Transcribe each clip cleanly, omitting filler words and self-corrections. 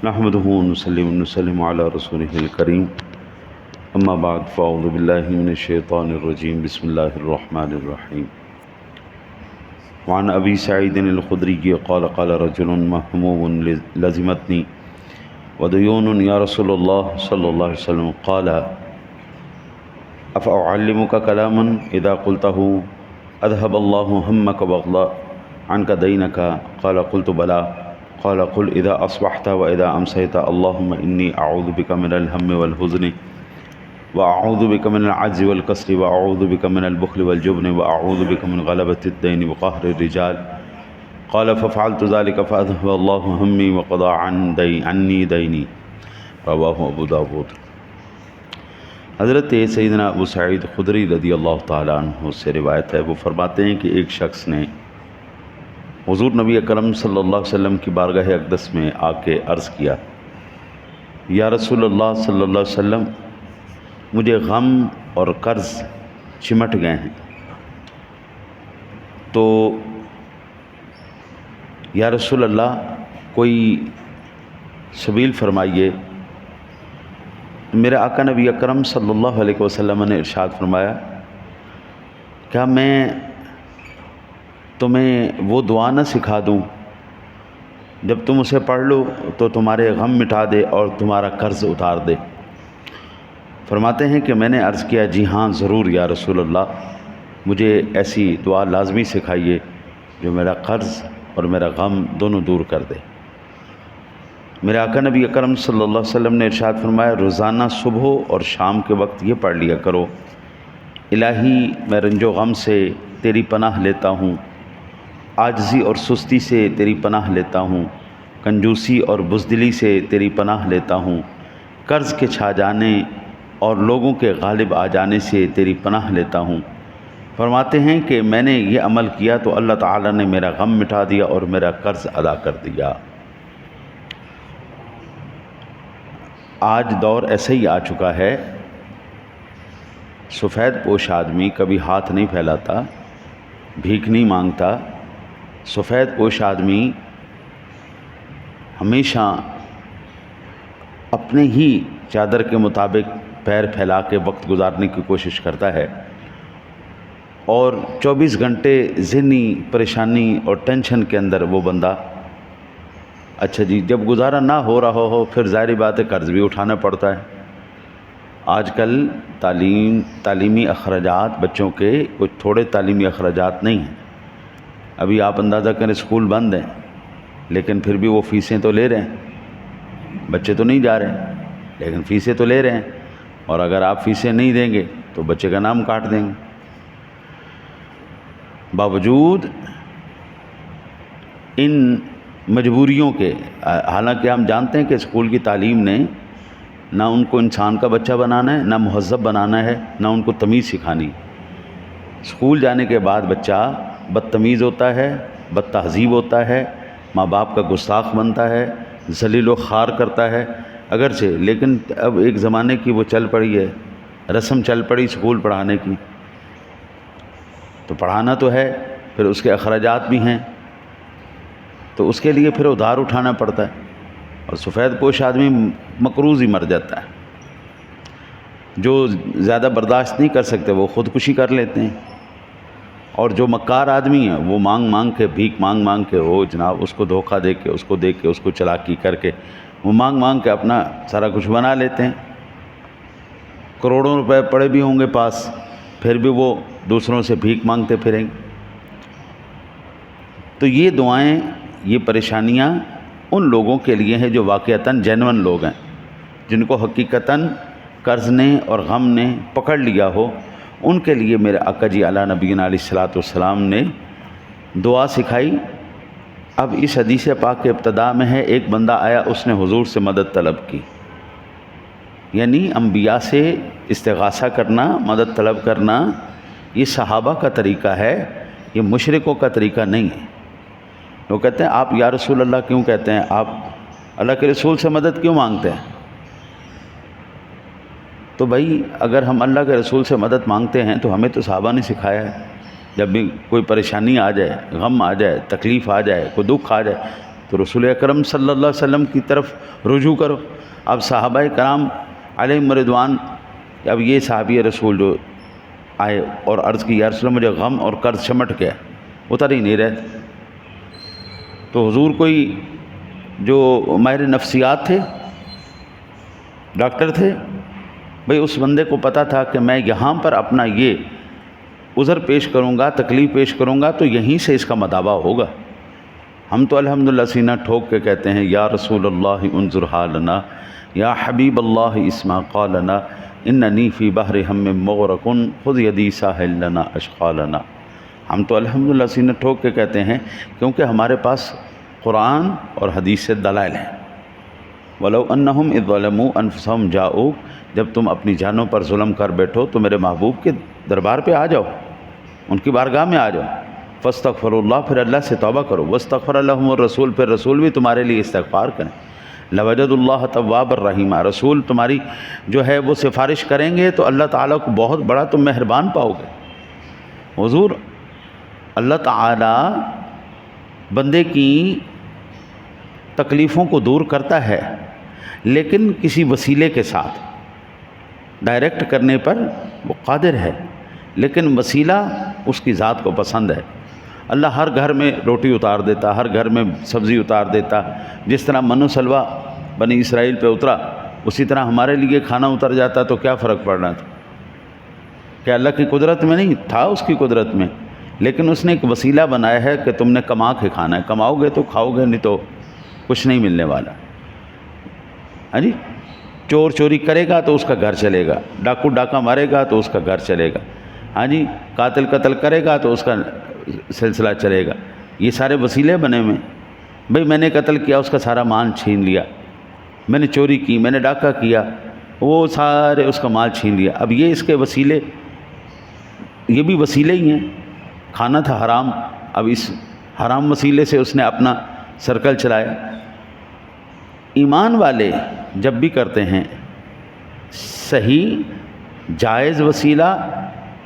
نحمده ونصلي ونسلم على رسوله الكريم اما بعد فاعوذ بالله من الشيطان الرجيم بسم الله الرحمن الرحيم وعن ابي سعيد الخدري قال قال رجل مهموم لزمتني وديون يا رسول الله صلى الله عليه وسلم قال افاعلمك كلاما اذا قلته اذهب الله همك وغضى عنك دينك قال قلت بلى قال قل اذا اصبحت واذا امسيت اللهم اني اعوذ بك من الهم والحزن واعوذ بك من العجز والكسل واعوذ بك من البخل والجبن واعوذ بك من غلبة الدين وقهر الرجال قال ففعلت ذلك فاذهب الله همي وقضى عني ديني رواه ابو داود۔ حضرت سیدنا ابو سعید خدری رضی اللہ تعالیٰ عنہ سے روایت ہے، وہ فرماتے ہیں کہ ایک شخص نے حضور نبی اکرم صلی اللہ علیہ وسلم کی بارگاہ اقدس میں آ کے عرض کیا، یا رسول اللہ صلی اللہ علیہ وسلم، مجھے غم اور قرض چمٹ گئے ہیں، تو یا رسول اللہ کوئی سبیل فرمائیے۔ میرے آقا نبی اکرم صلی اللہ علیہ وسلم نے ارشاد فرمایا، کیا میں تمہیں وہ دعا نہ سکھا دوں جب تم اسے پڑھ لو تو تمہارے غم مٹا دے اور تمہارا قرض اتار دے؟ فرماتے ہیں کہ میں نے عرض کیا، جی ہاں ضرور یا رسول اللہ، مجھے ایسی دعا لازمی سکھائیے جو میرا قرض اور میرا غم دونوں دور کر دے۔ میرے آقا نبی اکرم صلی اللہ علیہ وسلم نے ارشاد فرمایا، روزانہ صبح اور شام کے وقت یہ پڑھ لیا کرو، الہی میں رنج و غم سے تیری پناہ لیتا ہوں، عاجزی اور سستی سے تیری پناہ لیتا ہوں، کنجوسی اور بزدلی سے تیری پناہ لیتا ہوں، قرض کے چھا جانے اور لوگوں کے غالب آ جانے سے تیری پناہ لیتا ہوں۔ فرماتے ہیں کہ میں نے یہ عمل کیا تو اللہ تعالیٰ نے میرا غم مٹا دیا اور میرا قرض ادا کر دیا۔ آج دور ایسا ہی آ چکا ہے، سفید پوش آدمی کبھی ہاتھ نہیں پھیلاتا، بھیک نہیں مانگتا، سفید پوش آدمی ہمیشہ اپنے ہی چادر کے مطابق پیر پھیلا کے وقت گزارنے کی کوشش کرتا ہے، اور 24 گھنٹے ذہنی پریشانی اور ٹینشن کے اندر وہ بندہ، اچھا جی جب گزارا نہ ہو رہا ہو پھر ظاہری بات ہے قرض بھی اٹھانا پڑتا ہے۔ آج کل تعلیمی اخراجات بچوں کے کچھ تھوڑے تعلیمی اخراجات نہیں ہیں۔ ابھی آپ اندازہ کریں اسکول بند ہیں لیکن پھر بھی وہ فیسیں تو لے رہے ہیں، بچے تو نہیں جا رہے لیکن فیسیں تو لے رہے ہیں، اور اگر آپ فیسیں نہیں دیں گے تو بچے کا نام کاٹ دیں گے۔ باوجود ان مجبوریوں کے، حالانکہ ہم جانتے ہیں کہ اسکول کی تعلیم نے نہ ان کو انسان کا بچہ بنانا ہے، نہ مہذب بنانا ہے، نہ ان کو تمیز سکھانی۔ اسکول جانے کے بعد بچہ بدتمیز ہوتا ہے، بد تہذیب ہوتا ہے، ماں باپ کا گستاخ بنتا ہے، ذلیل و خوار کرتا ہے اگرچہ، لیکن اب ایک زمانے کی وہ چل پڑی ہے، رسم چل پڑی اسکول پڑھانے کی، تو پڑھانا تو ہے، پھر اس کے اخراجات بھی ہیں، تو اس کے لیے پھر ادھار اٹھانا پڑتا ہے، اور سفید پوش آدمی مقروض ہی مر جاتا ہے۔ جو زیادہ برداشت نہیں کر سکتے وہ خودکشی کر لیتے ہیں، اور جو مکار آدمی ہیں وہ مانگ کے، بھیک مانگ کے، وہ جناب اس کو دھوکہ دے کے، اس کو چلاکی کر کے، وہ مانگ کے اپنا سارا کچھ بنا لیتے ہیں۔ کروڑوں روپے پڑے بھی ہوں گے پاس، پھر بھی وہ دوسروں سے بھیک مانگتے پھریں گے۔ تو یہ دعائیں، یہ پریشانیاں ان لوگوں کے لیے ہیں جو واقعتاً جینون لوگ ہیں، جن کو حقیقتاً قرض نے اور غم نے پکڑ لیا ہو، ان کے لیے میرے آقا جی اعلیٰ نبینا علیہ الصلوۃ والسلام نے دعا سکھائی۔ اب اس حدیث پاک کے ابتدا میں ہے، ایک بندہ آیا، اس نے حضور سے مدد طلب کی، یعنی انبیاء سے استغاثہ کرنا، مدد طلب کرنا، یہ صحابہ کا طریقہ ہے، یہ مشرکوں کا طریقہ نہیں ہے۔ وہ کہتے ہیں آپ یا رسول اللہ کیوں کہتے ہیں، آپ اللہ کے رسول سے مدد کیوں مانگتے ہیں؟ تو بھائی اگر ہم اللہ کے رسول سے مدد مانگتے ہیں تو ہمیں تو صحابہ نے سکھایا ہے، جب بھی کوئی پریشانی آ جائے، غم آ جائے، تکلیف آ جائے، کوئی دکھ آ جائے، تو رسول اکرم صلی اللہ علیہ وسلم کی طرف رجوع کرو۔ اب صحابہ کرام علیہم رضوان، اب یہ صحابی رسول جو آئے اور عرض کی یا رسول اللہ مجھے غم اور قرض چمٹ گیا، اتر ہی نہیں رہے۔ تو حضور کوئی جو ماہر نفسیات تھے، ڈاکٹر تھے، بھئی اس بندے کو پتہ تھا کہ میں یہاں پر اپنا یہ عذر پیش کروں گا، تکلیف پیش کروں گا تو یہیں سے اس کا مداوع ہوگا۔ ہم تو الحمدللہ سینہ ٹھوک کے کہتے ہیں یا رسول اللہ انظر حالنا، یا حبیب اللہ اسمع قالنا، اننی فی بحر ہم مغرق خذ یدی ساحل لنا اشقالنا۔ ہم تو الحمدللہ سینہ ٹھوک کے کہتے ہیں کیونکہ ہمارے پاس قرآن اور حدیث سے دلائل ہیں۔ وَلَوْ أَنَّهُمْ إِذْ ظَلَمُوا أَنفُسَهُمْ جَاءُوكَ، جب تم اپنی جانوں پر ظلم کر بیٹھو تو میرے محبوب کے دربار پہ آ جاؤ، ان کی بارگاہ میں آ جاؤ، فَاسْتَغْفِرُوا اللَّهَ، پھر اللہ سے توبہ کرو، وَاسْتَغْفَرَ لَهُمُ الرَّسُولُ، پھر رسول بھی تمہارے لیے استغفار کریں، لَوَجَدُوا اللَّهَ تَوَّابًا رَحِيمًا، رسول تمہاری جو ہے وہ سفارش کریں گے تو اللہ تعالیٰ کو بہت بڑا تم مہربان پاؤ گے۔ حضور اللہ تعالیٰ بندے کی تکلیفوں کو دور کرتا ہے لیکن کسی وسیلے کے ساتھ، ڈائریکٹ کرنے پر وہ قادر ہے لیکن وسیلہ اس کی ذات کو پسند ہے۔ اللہ ہر گھر میں روٹی اتار دیتا، ہر گھر میں سبزی اتار دیتا، جس طرح من و سلوہ بنی اسرائیل پہ اترا اسی طرح ہمارے لیے کھانا اتر جاتا تو کیا فرق پڑنا تھا؟ کہ اللہ کی قدرت میں نہیں تھا، اس کی قدرت میں، لیکن اس نے ایک وسیلہ بنایا ہے کہ تم نے کما کے کھانا ہے، کماؤ گے تو کھاؤ گے، نہیں تو کچھ نہیں ملنے والا۔ ہاں جی، چور چوری کرے گا تو اس کا گھر چلے گا، ڈاکو ڈاکہ مارے گا تو اس کا گھر چلے گا، ہاں جی، قاتل قتل کرے گا تو اس کا سلسلہ چلے گا۔ یہ سارے وسیلے بنے ہوئے، بھئی میں نے قتل کیا، اس کا سارا مال چھین لیا، میں نے چوری کی، میں نے ڈاکہ کیا، وہ سارے اس کا مال چھین لیا۔ اب یہ اس کے وسیلے، یہ بھی وسیلے ہی ہیں۔ کھانا تھا حرام، اب اس حرام وسیلے سے اس نے اپنا سرکل چلایا۔ ایمان والے جب بھی کرتے ہیں صحیح جائز وسیلہ،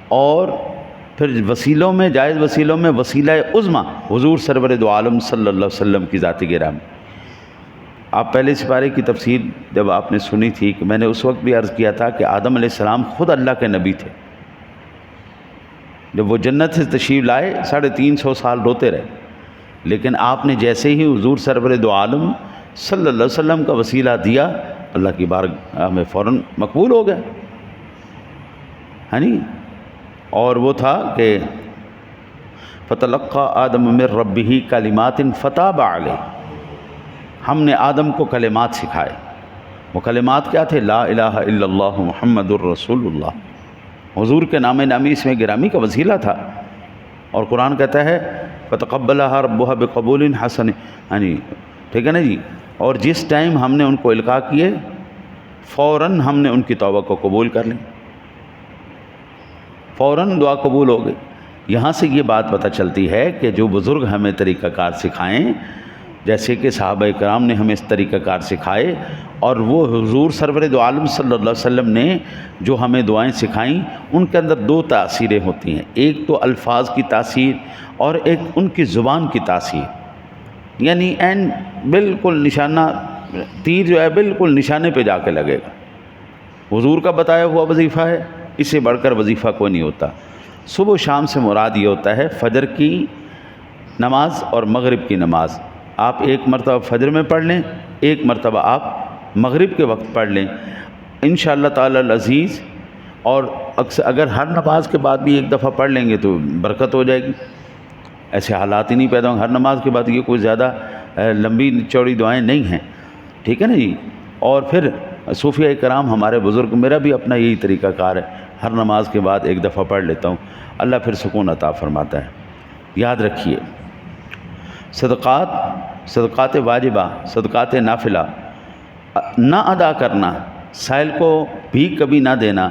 اور پھر وسیلوں میں، جائز وسیلوں میں وسیلہ عظمیٰ حضور سرور دو عالم صلی اللہ علیہ وسلم کی ذات گرامی۔ آپ پہلے سپارے کی تفسیر جب آپ نے سنی تھی کہ میں نے اس وقت بھی عرض کیا تھا کہ آدم علیہ السلام خود اللہ کے نبی تھے۔ جب وہ جنت سے تشریف لائے 350 سال روتے رہے، لیکن آپ نے جیسے ہی حضور سرور دو عالم صلی اللہ علیہ وسلم کا وسیلہ دیا، اللہ کی بارگاہ میں فوراً مقبول ہو گیا۔ ہاں جی، اور وہ تھا کہ فَتَلَقَّى آدَمُ مِن رَبِّهِ كَلِمَاتٍ فَتَابَ عَلَيْهِ، ہم نے آدم کو کلمات سکھائے۔ وہ کلمات کیا تھے؟ لا الہ الا اللہ محمد الرسول اللہ۔ حضور کے نام نامی اس میں گرامی کا وسیلہ تھا، اور قرآن کہتا ہے فَتَقَبَّلَهَا رَبُّهَا بِقَبُولٍ حَسَنٍ، ہاں جی، ٹھیک ہے نا جی۔ اور جس ٹائم ہم نے ان کو القاء کیے فوراً ہم نے ان کی توبہ کو قبول کر لی، فوراً دعا قبول ہو گئی۔ یہاں سے یہ بات پتہ چلتی ہے کہ جو بزرگ ہمیں طریقہ کار سکھائیں، جیسے کہ صحابہ کرام نے ہمیں اس طریقہ کار سکھائے، اور وہ حضور سرور دو عالم صلی اللہ علیہ وسلم نے جو ہمیں دعائیں سکھائیں، ان کے اندر 2 تاثیریں ہوتی ہیں، ایک تو الفاظ کی تاثیر اور ایک ان کی زبان کی تاثیر، یعنی بالکل نشانہ، تیر جو ہے بالکل نشانے پہ جا کے لگے گا۔ حضور کا بتایا ہوا وظیفہ ہے، اس سے بڑھ کر وظیفہ کوئی نہیں ہوتا۔ صبح و شام سے مراد یہ ہوتا ہے فجر کی نماز اور مغرب کی نماز۔ آپ ایک مرتبہ فجر میں پڑھ لیں، ایک مرتبہ آپ مغرب کے وقت پڑھ لیں، انشاءاللہ تعالی العزیز۔ اور اکثر اگر ہر نماز کے بعد بھی ایک دفعہ پڑھ لیں گے تو برکت ہو جائے گی۔ ایسے حالات ہی نہیں پیدا ہوں، ہر نماز کے بعد یہ کوئی زیادہ لمبی چوڑی دعائیں نہیں ہیں، ٹھیک ہے نا جی۔ اور پھر صوفیہ کرام ہمارے بزرگ، میرا بھی اپنا یہی طریقہ کار ہے، ہر نماز کے بعد ایک دفعہ پڑھ لیتا ہوں، اللہ پھر سکون عطا فرماتا ہے۔ یاد رکھیے، صدقات واجبہ، صدقات نافلہ نہ ادا کرنا، سائل کو بھی کبھی نہ دینا،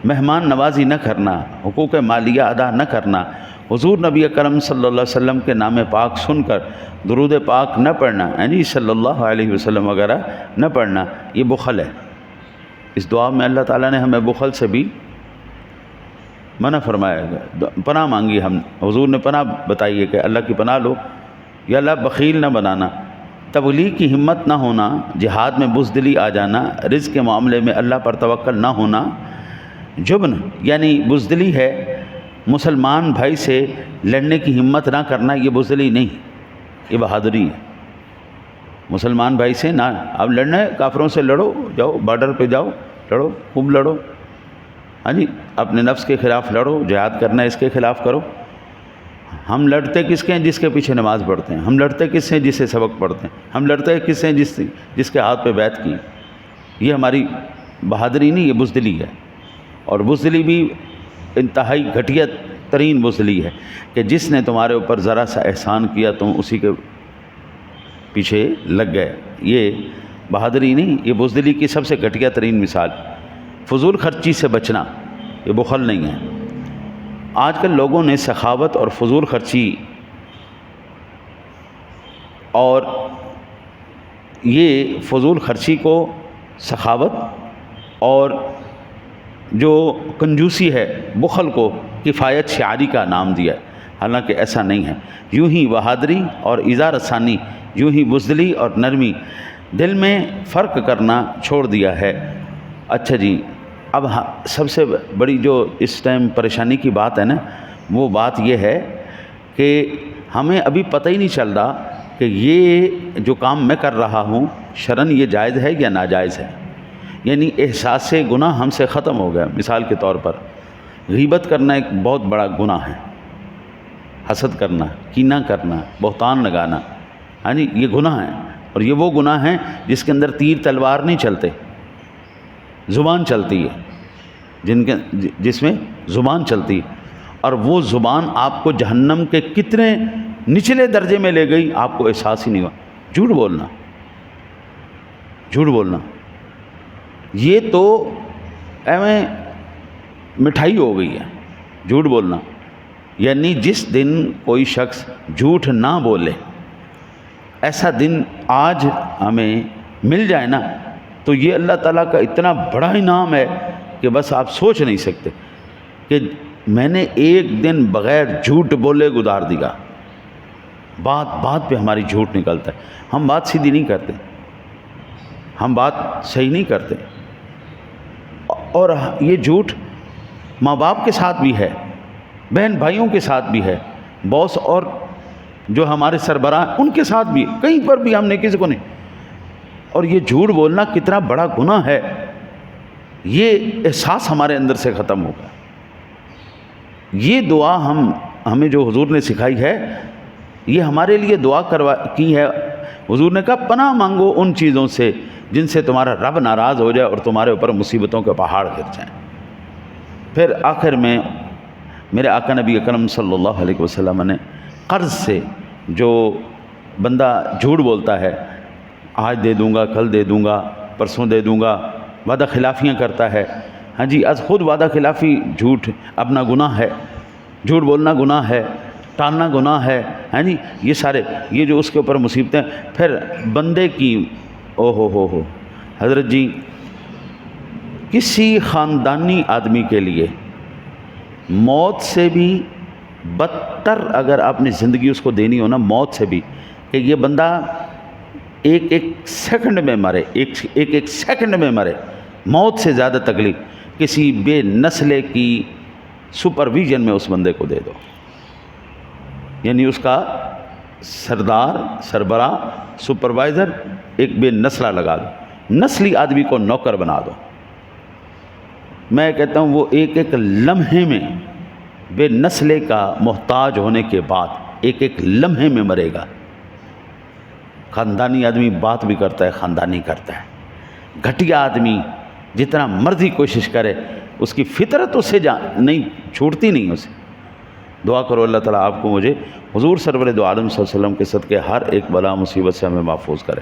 مہمان نوازی نہ کرنا، حقوق مالیہ ادا نہ کرنا، حضور نبی اکرم صلی اللہ علیہ وسلم کے نام پاک سن کر درود پاک نہ پڑھنا، یعنی صلی اللہ علیہ وسلم وغیرہ نہ پڑھنا، یہ بخل ہے۔ اس دعا میں اللہ تعالیٰ نے ہمیں بخل سے بھی منع فرمایا گیا، پناہ مانگی، ہم حضور نے پناہ بتائی ہے کہ اللہ کی پناہ لو، یا اللہ بخیل نہ بنانا، تبلیغ کی ہمت نہ ہونا، جہاد میں بزدلی آ جانا، رزق کے معاملے میں اللہ پر توکل نہ ہونا، جبن یعنی بزدلی ہے، مسلمان بھائی سے لڑنے کی ہمت نہ کرنا، یہ بزدلی نہیں، یہ بہادری ہے۔ مسلمان بھائی سے نہ، اب لڑنا ہے کافروں سے لڑو، جاؤ بارڈر پہ جاؤ، لڑو، خوب لڑو، ہاں جی، اپنے نفس کے خلاف لڑو، جہاد کرنا ہے اس کے خلاف کرو۔ ہم لڑتے کس کے ہیں؟ جس کے پیچھے نماز پڑھتے ہیں۔ ہم لڑتے کس سے؟ جس سے سبق پڑھتے ہیں۔ ہم لڑتے کس سے؟ جس کے ہاتھ پہ بیعت کی۔ یہ ہماری بہادری نہیں، یہ بزدلی ہے، اور بزدلی بھی انتہائی گھٹیا ترین بزدلی ہے کہ جس نے تمہارے اوپر ذرا سا احسان کیا تم اسی کے پیچھے لگ گئے۔ یہ بہادری نہیں، یہ بزدلی کی سب سے گھٹیا ترین مثال۔ فضول خرچی سے بچنا، یہ بخل نہیں ہے۔ آج کل لوگوں نے سخاوت اور فضول خرچی اور یہ فضول خرچی کو سخاوت اور جو کنجوسی ہے بخل کو کفایت شعاری کا نام دیا ہے، حالانکہ ایسا نہیں ہے۔ یوں ہی بہادری اور اظہار ثانی، یوں ہی بزدلی اور نرمی، دل میں فرق کرنا چھوڑ دیا ہے۔ اچھا جی، اب سب سے بڑی جو اس ٹائم پریشانی کی بات ہے نا، وہ بات یہ ہے کہ ہمیں ابھی پتہ ہی نہیں چل رہا کہ یہ جو کام میں کر رہا ہوں شرعاً یہ جائز ہے یا ناجائز ہے۔ یعنی احساس گناہ ہم سے ختم ہو گیا۔ مثال کے طور پر غیبت کرنا ایک بہت بڑا گناہ ہے، حسد کرنا، کینہ کرنا، بہتان لگانا، ہاں جی، یہ گناہ ہیں، اور یہ وہ گناہ ہیں جس کے اندر تیر تلوار نہیں چلتے، زبان چلتی ہے، جس میں زبان چلتی ہے، اور وہ زبان آپ کو جہنم کے کتنے نچلے درجے میں لے گئی آپ کو احساس ہی نہیں ہوا۔ جھوٹ بولنا، جھوٹ بولنا، یہ تو ایویں مٹھائی ہو گئی ہے جھوٹ بولنا۔ یعنی جس دن کوئی شخص جھوٹ نہ بولے، ایسا دن آج ہمیں مل جائے نا، تو یہ اللہ تعالیٰ کا اتنا بڑا انعام ہے کہ بس آپ سوچ نہیں سکتے کہ میں نے ایک دن بغیر جھوٹ بولے گزار دیا۔ بات پہ ہماری جھوٹ نکلتا ہے، ہم بات سیدھی نہیں کرتے، ہم بات صحیح نہیں کرتے، اور یہ جھوٹ ماں باپ کے ساتھ بھی ہے، بہن بھائیوں کے ساتھ بھی ہے، باس اور جو ہمارے سربراہ ان کے ساتھ بھی، کہیں پر بھی ہم نے کسی کو نہیں۔ اور یہ جھوٹ بولنا کتنا بڑا گناہ ہے، یہ احساس ہمارے اندر سے ختم ہوگا۔ یہ دعا ہمیں جو حضور نے سکھائی ہے، یہ ہمارے لیے دعا کی ہے۔ حضور نے کہا پناہ مانگو ان چیزوں سے جن سے تمہارا رب ناراض ہو جائے اور تمہارے اوپر مصیبتوں کے پہاڑ گر جائیں۔ پھر آخر میں میرے آقا نبی اکرم صلی اللہ علیہ وسلم نے قرض سے جو بندہ جھوٹ بولتا ہے، آج دے دوں گا، کل دے دوں گا، پرسوں دے دوں گا، وعدہ خلافیاں کرتا ہے، ہاں جی، از خود وعدہ خلافی جھوٹ اپنا گناہ ہے، جھوٹ بولنا گناہ ہے، ٹالنا گناہ ہے، ہاں جی، یہ سارے یہ جو اس کے اوپر مصیبتیں۔ پھر بندے کی ہو حضرت جی، کسی خاندانی آدمی کے لیے موت سے بھی بدتر اگر اپنی زندگی اس کو دینی ہو نا، موت سے بھی، کہ یہ بندہ ایک سیکنڈ میں مرے، ایک سیکنڈ میں مرے، موت سے زیادہ تکلیف کسی بے نسلے کی سپرویژن میں اس بندے کو دے دو۔ یعنی اس کا سردار، سربراہ، سپروائزر ایک بے نسلہ لگا دو، نسلی آدمی کو نوکر بنا دو۔ میں کہتا ہوں وہ ایک لمحے میں بے نسلے کا محتاج ہونے کے بعد ایک لمحے میں مرے گا۔ خاندانی آدمی بات بھی کرتا ہے، خاندانی کرتا ہے۔ گھٹیا آدمی جتنا مرضی کوشش کرے، اس کی فطرت اس سے نہیں چھوٹتی، نہیں اسے۔ دعا کرو اللہ تعالیٰ آپ کو مجھے حضور سرور دو عالم صلی اللہ علیہ وسلم کے صدقے ہر ایک بلا مصیبت سے ہمیں محفوظ کرے۔